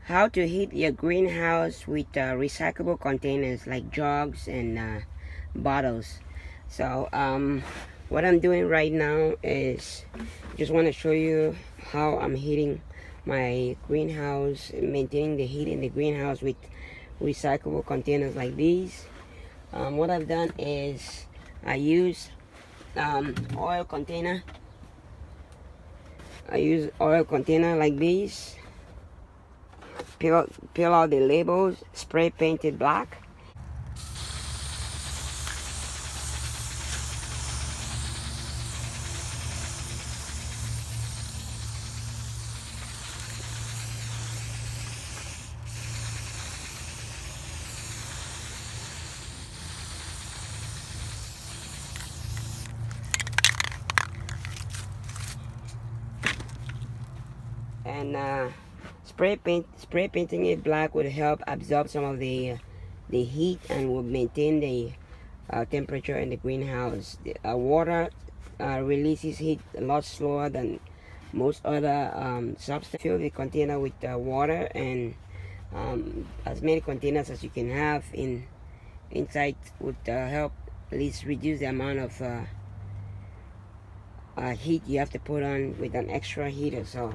how to heat your greenhouse with recyclable containers like jugs and bottles. So what I'm doing right now is just want to show you how I'm heating my greenhouse, maintaining the heat in the greenhouse with recyclable containers like these. What I've done is I use oil container. I use oil container like these. Peel out the labels, spray painted black. And spray painting it black would help absorb some of the heat and will maintain the temperature in the greenhouse. The water releases heat a lot slower than most other substances. Fill the container with water and as many containers as you can have inside would help at least reduce the amount of heat you have to put on with an extra heater. So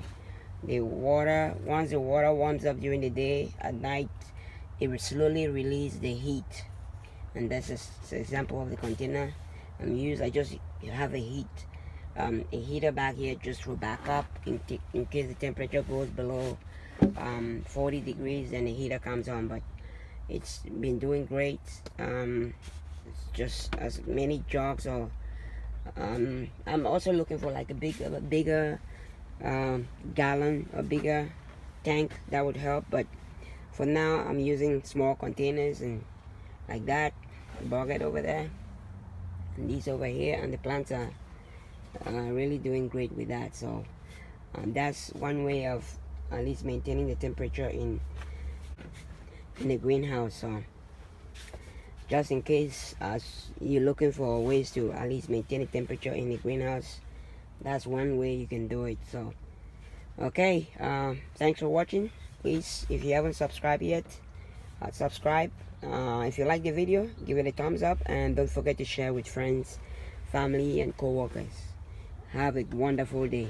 the water, once the water warms up during the day, at night it will slowly release the heat. And that's an example of the container I'm using. I just have a heater back here just for backup in case the temperature goes below 40 degrees and the heater comes on. But it's been doing great. It's just as many jugs or I'm also looking for like a bigger gallon or bigger tank that would help, but for now I'm using small containers and like that. A bucket over there and these over here, and the plants are really doing great with that. So that's one way of at least maintaining the temperature in the greenhouse. So just in case you're looking for ways to at least maintain the temperature in the greenhouse, that's one way you can do it. So okay, thanks for watching. Please, if you haven't subscribed yet, subscribe. If you like the video, give it a thumbs up, and don't forget to share with friends, family and co-workers. Have a wonderful day.